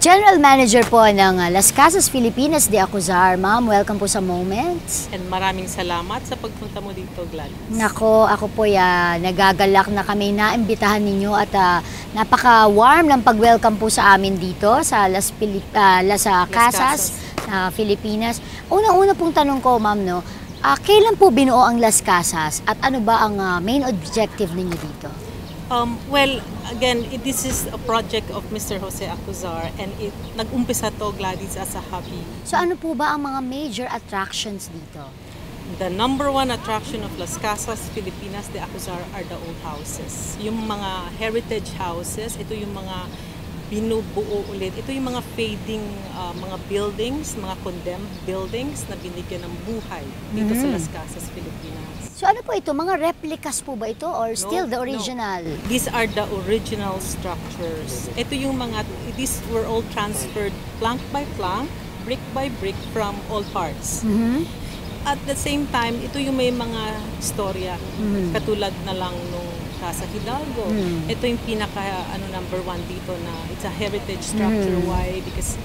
General Manager po ng Las Casas Filipinas de Acuzar. Ma'am, welcome po sa Moments. And maraming salamat sa pagpunta mo dito, Gladys. Nako, ako po nagagalak na kami naimbitahan ninyo at napaka-warm ng pag-welcome po sa amin dito sa Las Casas, Filipinas. Unang-una pong tanong ko, ma'am, no, kailan po binuo ang Las Casas at ano ba ang main objective ninyo dito? Well, again, this is a project of Mr. Jose Acuzar and nag-umpisa to, Gladys, as a hobby. So ano po ba ang mga major attractions dito? The number one attraction of Las Casas Filipinas de Acuzar are the old houses. Yung mga heritage houses, ito yung mga binubuo ulit. Ito yung mga fading mga buildings, mga condemned buildings na binigyan ng buhay dito sa Las Casas Filipinas. So ano po ito? Mga replicas po ba ito or still the original? No. These are the original structures. Ito yung mga, these were all transferred plank by plank, brick by brick from all parts. At the same time, ito yung may mga istorya, katulad na lang nung Casa Hidalgo. Ito yung pinaka number one dito na it's a heritage structure. Why? Because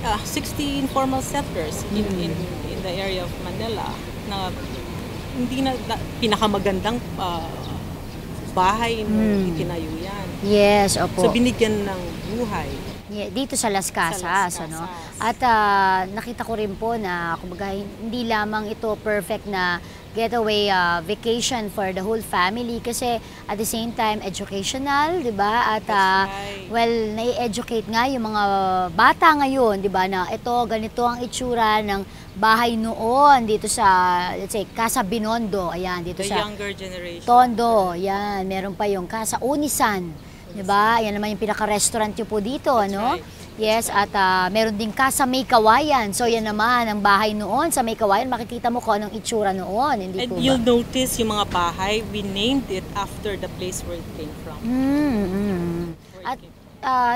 60 informal settlers in the area of Manila na hindi na pinakamagandang bahay nung itinayo yan. Yes, opo. So binigyan ng buhay. Yeah, dito sa Las Casas, ano? At nakita ko rin po na kumbaga hindi lamang ito perfect na getaway vacation for the whole family kasi at the same time educational, 'di ba? At well, nai-educate nga yung mga bata ngayon, 'di ba, na ito ganito ang itsura ng bahay noon dito sa, let's say, Casa Binondo, ayan, dito the sa younger generation. Tondo, yan, meron pa yung Casa Unisan, 'di ba? Yan naman yung pinaka-restaurant po dito, ano? Right. Yes, at meron din Casa May Kawayan. So yan naman ang bahay noon sa May Kawayan, makikita mo kung anong itsura noon, hindi And po ba? you'll notice yung mga bahay, we named it after the place where it came from. At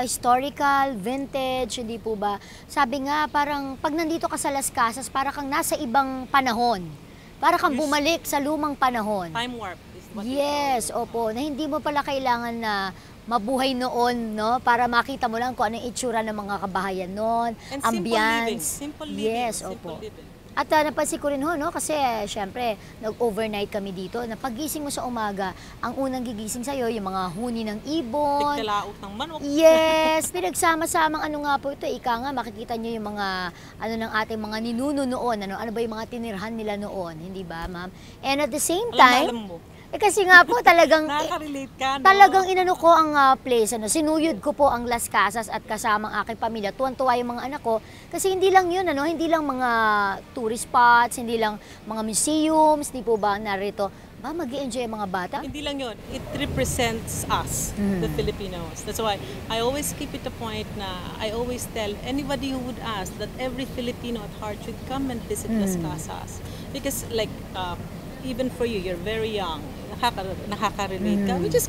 historical, vintage, hindi po ba? Sabi nga, parang pag nandito ka sa Las Casas, para kang nasa ibang panahon. Para kang bumalik sa lumang panahon. Time warp is what Yes, opo. Na hindi mo pala kailangan na mabuhay noon, no? Para makita mo lang kung anong itsura ng mga kabahayan noon, And ambience. Simple living. Yes, Simple opo. living. At napansin ko rin ho, no? Kasi syempre, nag-overnight kami dito. Na pagising mo sa umaga, ang unang gigising sa'yo, yung mga huni ng ibon. Tigtalaot ng manok. Yes, pinagsama-samang ano nga po ito. Ika nga, makikita nyo yung mga, ano ng ating mga ninuno noon. Ano ba yung mga tinirhan nila noon, hindi ba, ma'am? And at the same time, Alam mo. kasi nga po talagang Nakaka-relate ka, no? talagang inano ko ang place, sinuyod ko po ang Las Casas at kasamang aking pamilya. Tuwan-tuwa yung mga anak ko kasi hindi lang yun, hindi lang mga tourist spots, hindi lang mga museums, hindi po ba narito. Ba, mag-i-enjoy ang mga bata? Hindi lang yun. It represents us, the Filipinos. That's why I always keep it a point na I always tell anybody who would ask that every Filipino at heart should come and visit Las Casas. Because like, even for you, you're very young, nakaka-relate ka, which is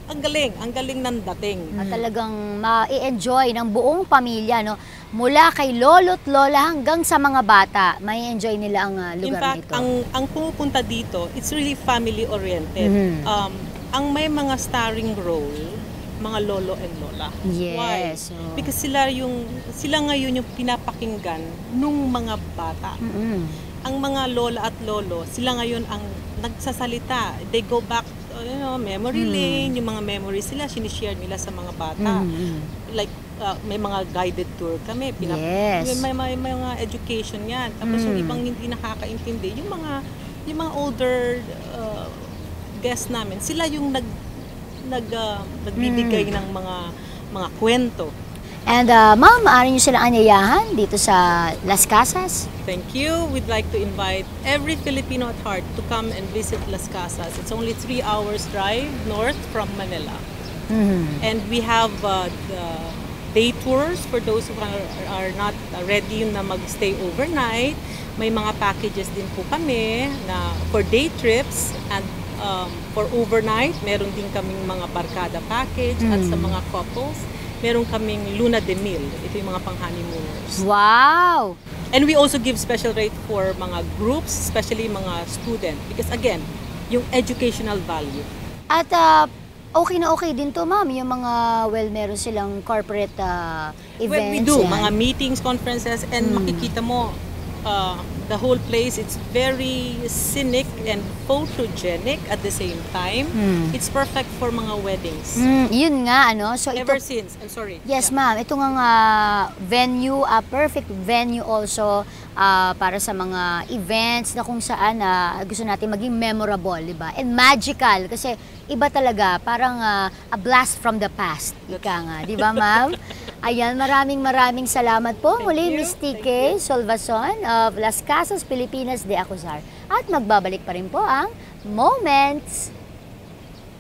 ang galing ng dating. At talagang ma-i-enjoy ng buong pamilya, no? Mula kay lolo't lola hanggang sa mga bata, may-enjoy nila ang lugar nito. In fact, ang pumupunta dito, it's really family-oriented. Ang may mga starring role, mga lolo and lola. Yes. Why? Because sila ngayon yung pinapakinggan nung mga bata. Ang mga lola at lolo, sila ngayon ang nagsasalita. They go back, memory lane, yung mga memories sila, sinishare nila sa mga bata. Like, may mga guided tour kami. Yes. May mga education yan. Tapos yung ibang hindi nakakaintindi, yung mga older guests namin, sila yung nagbibigay ng mga kwento. And ma'am, maaari nyo silang anyayahan dito sa Las Casas? Thank you. We'd like to invite every Filipino at heart to come and visit Las Casas. It's only 3 hours drive north from Manila. And we have the day tours for those who are not ready na magstay overnight. May mga packages din po kami na for day trips and for overnight. Meron din kaming mga barkada package at sa mga couples. Meron kaming Luna de Mil. Ito yung mga pang-honeymooners. Wow! And we also give special rate for mga groups, especially mga student. Because again, yung educational value. At okay na okay din to, ma'am, yung mga, well, meron silang corporate events. Well, we do yan. mga meetings, conferences, and makikita mo the whole place. It's very scenic and photogenic at the same time. It's perfect for mga weddings. Yun nga, ano. So Ever ito, since, I'm sorry. yes, ma'am. Ito nga venue, perfect venue also para sa mga events na kung saan gusto natin maging memorable, di ba? And magical kasi iba talaga, parang a blast from the past. Ika nga, di ba, ma'am? Ayan, maraming salamat po muli, Miss TK Solvason of Las Casas, Pilipinas de Acuzar. At magbabalik pa rin po ang Moments.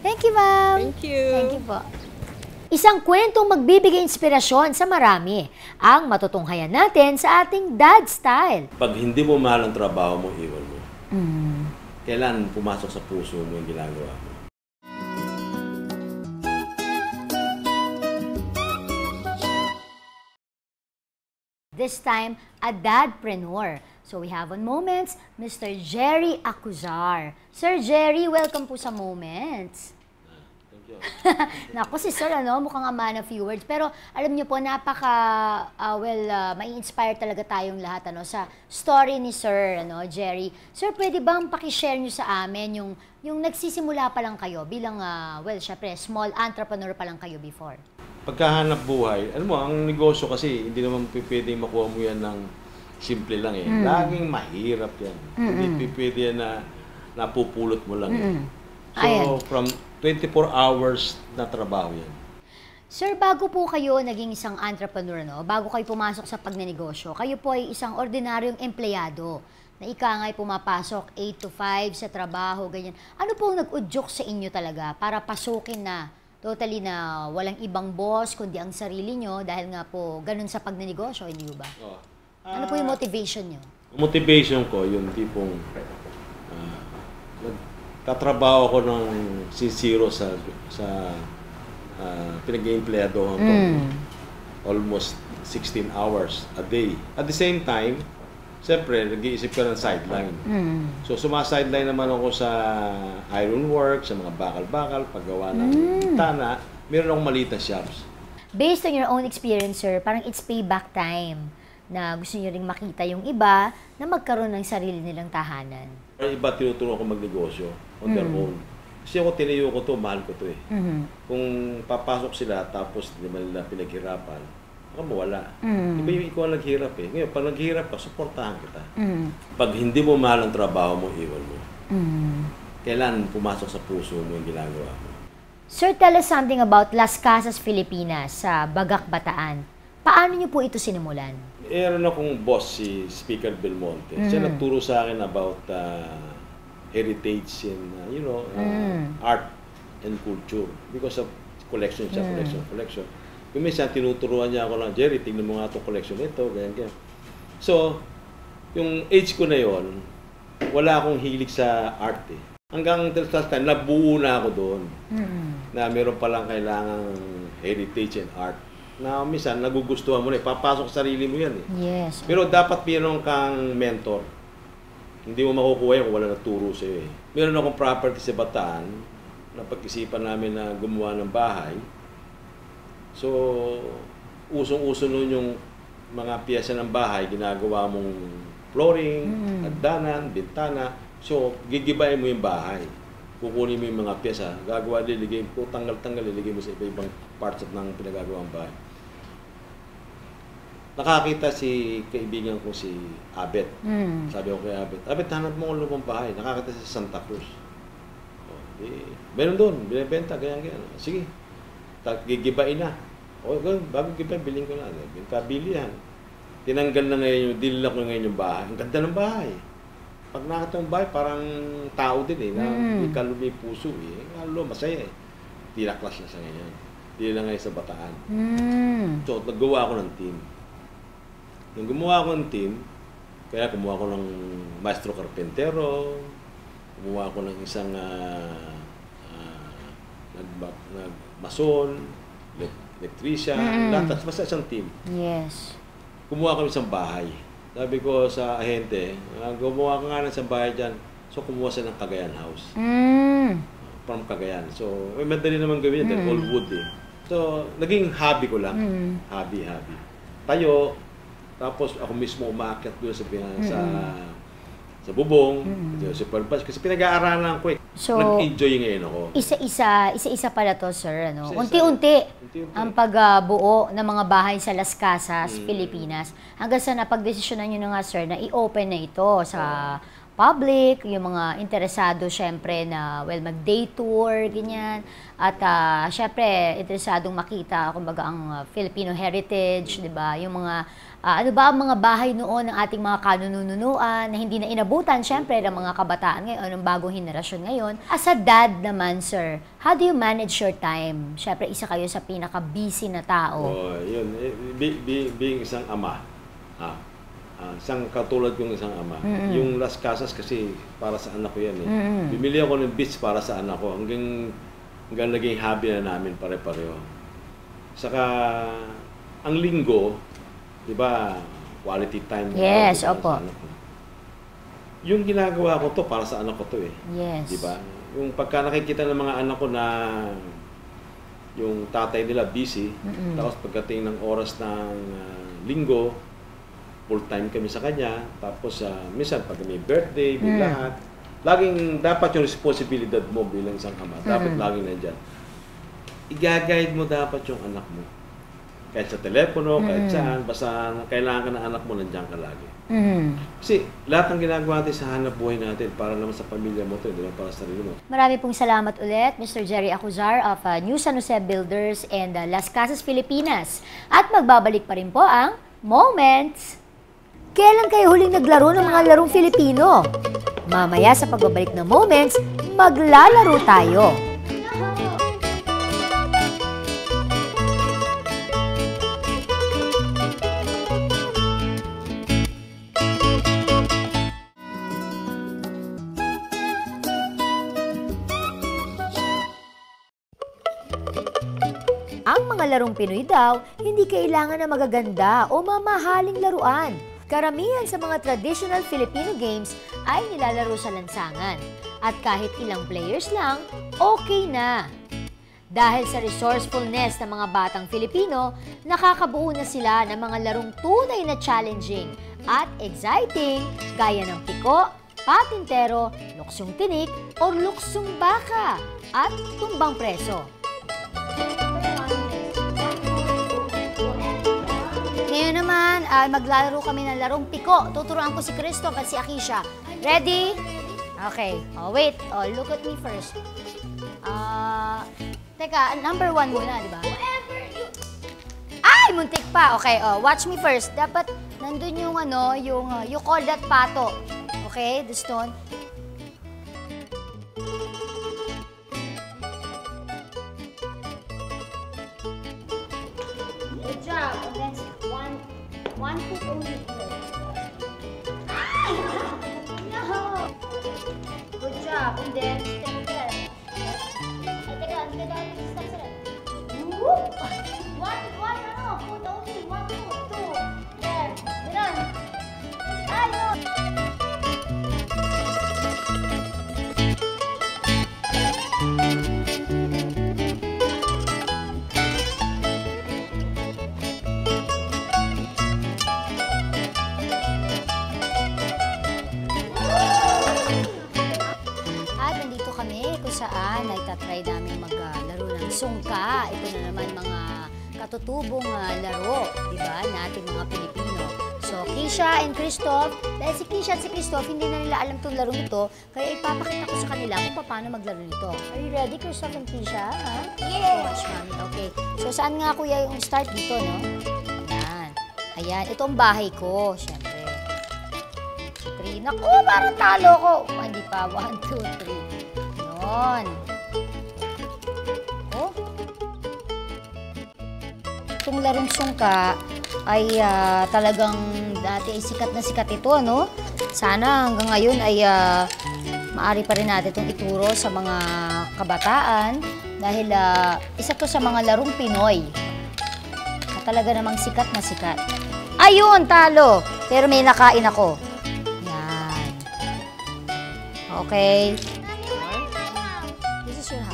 Thank you, ma'am. Thank you. Thank you po. Isang kwentong magbibigay inspirasyon sa marami ang matutunghayan natin sa ating Dad Style. Pag hindi mo mahal ang trabaho mo, iwan mo. Kailan pumasok sa puso mo yung ginagawa mo. This time, a dadpreneur. So we have on Moments, Mr. Jerry Acuzar. Sir Jerry, welcome po sa Moments. Thank you. Naku, si Sir, mukhang a man of few words. Pero alam niyo po, mai-inspire talaga tayong lahat sa story ni Sir Jerry. Sir, pwede bang pakishare niyo sa amin yung nagsisimula pa lang kayo bilang, syempre, small entrepreneur pa lang kayo before? Pagkahanap buhay, alam mo, ang negosyo kasi, hindi naman pwedeng makuha mo yan ng simple lang eh. Laging mahirap yan. Hindi pwede yan na napupulot mo lang eh. So, Ayan. from 24 hours na trabaho yan. Sir, bago po kayo naging isang entrepreneur, bago kayo pumasok sa pagnenegosyo, kayo po ay isang ordinaryong empleyado na ika nga'y pumapasok 8 to 5 sa trabaho, ganyan. Ano po ang nag-udyok sa inyo talaga para pasukin na totally na walang ibang boss, kundi ang sarili nyo dahil nga po ganun sa pagnenegosyo, hindi ba? Ano po yung motivation nyo? Motivation ko, yung tipong tatrabaho ko ng sincero sa pinag-iempleyado ko almost 16 hours a day. At the same time, siyempre, nag-iisip ka ng sideline. So, sumasideline naman ako sa ironwork, sa mga bakal-bakal, paggawa ng bintana. Meron akong maliit na shops. Based on your own experience, sir, parang it's payback time na gusto nyo ring makita yung iba na magkaroon ng sarili nilang tahanan. Ang iba tinutulungan ko magnegosyo on their own. Kasi ako tinayo ko to, mahal ko to eh. Kung papasok sila tapos hindi man nila pinaghirapan, baka mawala. Iba yung ikaw ang naghirap eh. Ngayon, pag naghirap ka, supportahan kita. Pag hindi mo mahal ang trabaho mo, iwan mo. Kailan pumasok sa puso mo yung ginagawa mo. Sir, tell us something about Las Casas, Pilipinas sa Bagak, Bataan. Paano niyo po ito sinimulan? Meron akong boss, si Speaker Belmonte. Siya nagturo sa akin about heritage and, art and culture. Because of collection siya, collection. Kung minsan, tinuturuan niya ako ng, Jerry, tingnan mo nga itong collection nito, ganyan. So, yung age ko na yon, wala akong hilig sa art eh. Hanggang time, nabuo na ako doon. Na meron palang kailangang heritage and art. Na minsan, nagugustuhan mo na eh. Papasok sa sarili mo yan eh. Yes. Pero dapat meron kang mentor. Hindi mo makukuha yan kung wala nagturo sa'yo eh. Meron akong property sa Bataan na pag-isipan namin na gumawa ng bahay. So, usong-uso nun yung mga piyesa ng bahay, ginagawa mong flooring, hagdanan, bintana. So, gigibayin mo yung bahay. Kukunin mo yung mga piyesa, gagawa, liligay mo, tanggal-tanggal, liligay mo sa iba-ibang parts ng pinagagawang bahay. Nakakita si kaibigan ko si Abet. Sabi ko kay Abet, Abet, hanap mo ang lumang bahay. Nakakita sa Santa Cruz. Meron doon, binibenta, ganyan-ganyan. Sige, gigibain na. Bago gibain, bilhin ko na. Bintabili yan. Tinanggal na ngayon yung, dinila ko ngayon yung bahay. Ang ganda ng bahay. Pag nakita ng bahay, parang tao din eh. Na ikalo may puso eh. Lalo, masaya eh. Tira-class na sa ngayon. Hindi lang ngayon sa Bataan. So, naggawa ako ng team. Nung gumawa ako ng team, kaya kumuha ko ng maestro karpentero, kumuha ko ng isang nagmason, electrician, lahat, basta isang team. Yes. Kumuha kami isang bahay. Sabi ko sa ahente, gumawa ka nga ng isang bahay dyan, so kumuha siya ng Cagayan House. from Cagayan. So, madali naman gawin yan, all wood eh. So, naging hobby ko lang. Hobby. Tayo, tapos ako mismo umaakyat doon sa bubong, sa superbus, kasi pinag-aaralan ko eh. So, nag-enjoy ngayon ako. Isa-isa pala to, sir. Ano? Isa-isa. Unti-unti Unti-unti. ang pagbuo ng mga bahay sa Las Casas, Pilipinas. Hanggang sa napagdesisyonan nyo na nga, sir, na i-open na ito sa public, yung mga interesado, syempre, na, mag-day tour, ganyan. At, syempre, interesadong makita, kumbaga, ang Filipino heritage, di ba? Yung mga, ano ba ang mga bahay noon ng ating mga kanununuan na hindi na inabutan, syempre, ng mga kabataan ngayon, ng bagong henerasyon ngayon. As a dad naman, sir, how do you manage your time? Syempre, isa kayo sa pinaka-busy na tao. Yun. Being isang ama, isang katulad kong isang ama. Yung Las Casas kasi para sa anak ko yan eh. Bumili ako ng beach para sa anak ko. Hanggang naging hobby na namin pare-pareho. Saka, ang linggo, di ba, quality time. Yes, opo. Yung ginagawa ko to para sa anak ko to eh. Yes. Di ba? Yung pagka nakikita ng mga anak ko na yung tatay nila busy, tapos pagdating ng oras ng linggo, full time kami sa kanya, tapos minsan pag may birthday, may lahat, laging dapat yung responsibilidad mo bilang isang ama, dapat laging nandyan. I-guide mo dapat yung anak mo. Kahit sa telepono, kahit saan, basta kailangan ka ng anak mo, nandiyan ka lagi. Kasi lahat ng ginagawa natin sa hanap buhay natin, para naman sa pamilya mo to, di ba, para sa sarili mo. Marami pong salamat ulit, Mr. Jerry Acuzar of New San Jose Builders and Las Casas, Pilipinas. At magbabalik pa rin po ang Moments. Kailan kayo huling naglaro ng mga larong Filipino? Mamaya sa pagbabalik ng Moments, maglalaro tayo. Ang mga larong Pinoy daw, hindi kailangan na magaganda o mamahaling laruan. Karamihan sa mga traditional Filipino games ay nilalaro sa lansangan. At kahit ilang players lang, okay na. Dahil sa resourcefulness ng mga batang Filipino, nakakabuo na sila ng mga larong tunay na challenging at exciting gaya ng piko, patintero, luksong tinik o luksong baka at tumbang preso. Ngayon naman, maglalaro kami ng larong piko. Tuturuan ko si Christoph at si Akisha. Ready? Okay. Wait. Look at me first. Teka, number 1 muna, di ba? Ay, muntik pa. Okay, watch me first. Dapat nandun yung you call that pato. Okay, the stone. Good job. And then one foot only. No. Good job. And then step there. Ay, teka, hindi ka dahil step sila. Whoop! One, foot only. 1, 2, 2. There. Ganun. Ay, no. Saan ay tatry namin maglaro ng sungka. Ito na naman mga katutubong laro, di ba, natin mga Pilipino. So, Kisha and Christoph, dahil si Kisha at si Christoph, hindi na nila alam itong laro ito, kaya ipapakita ko sa kanila kung paano maglaro nito. Are you ready, Christoph and Kisha? Ha? Yes! Watch, Mami. Okay. So, saan nga kuya yung start dito, no? Ayan. Ayan. Ito ang bahay ko, syempre. 3. Naku, parang talo ko. Hindi pa. 1, 2, 3. Yun. Oh. Itong larong sungka ay talagang dati ay sikat na sikat ito, no? Sana hanggang ngayon ay maaari pa rin natin itong ituro sa mga kabataan dahil isa to sa mga larong Pinoy na talaga namang sikat na sikat. Ayun, talo! Pero may nakain ako. Yan. Okay. This is your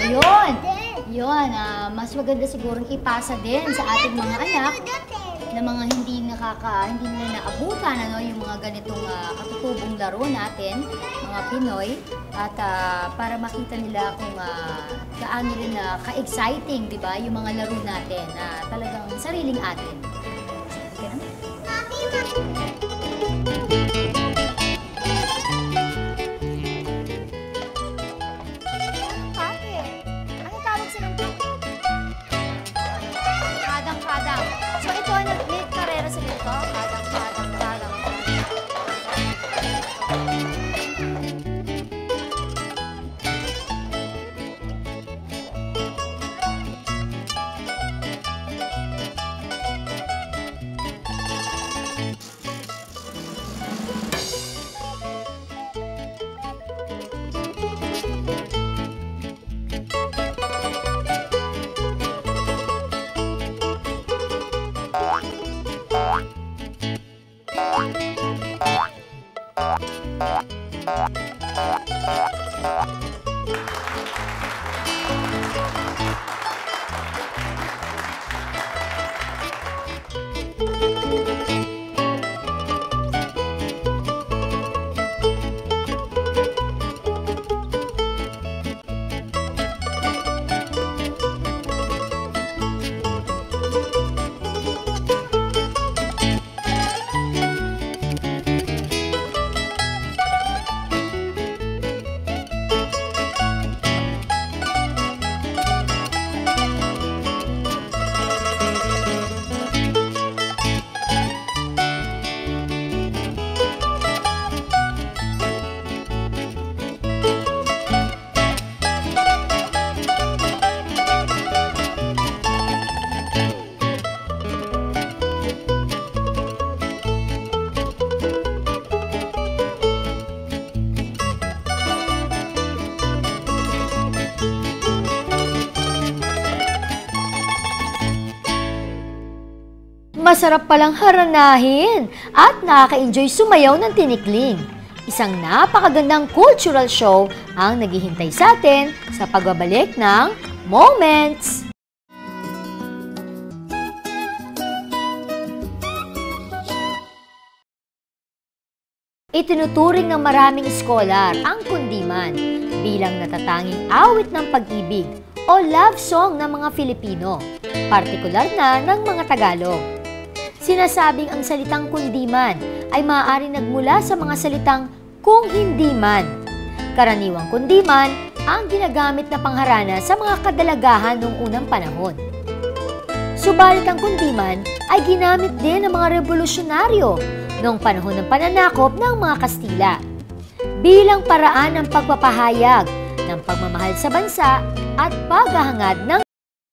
Yun, mas maganda sigurong ipasa din sa ating mga anak na mga hindi nila naabutan, ano, yung mga ganitong katutubong laro natin, mga Pinoy, at para makita nila kung gaano rin ka-exciting, di ba, yung mga laro natin na talagang sariling atin. Kadang-kadang. So ito, may karera sa dito. Kadang-kadang. Masarap palang haranahin at nakaka-enjoy sumayaw ng tinikling. Isang napakagandang cultural show ang naghihintay sa atin sa pagbabalik ng Moments! Itinuturing ng maraming scholar ang kundiman bilang natatanging awit ng pag-ibig o love song ng mga Filipino, partikular na ng mga Tagalog. Sinasabing ang salitang kundiman ay maaaring nagmula sa mga salitang kung hindi man. Karaniwang kundiman ang ginagamit na pangharana sa mga kadalagahan noong unang panahon. Subalit ang kundiman ay ginamit din ng mga revolusyonaryo noong panahon ng pananakop ng mga Kastila bilang paraan ng pagpapahayag ng pagmamahal sa bansa at paghahangad ng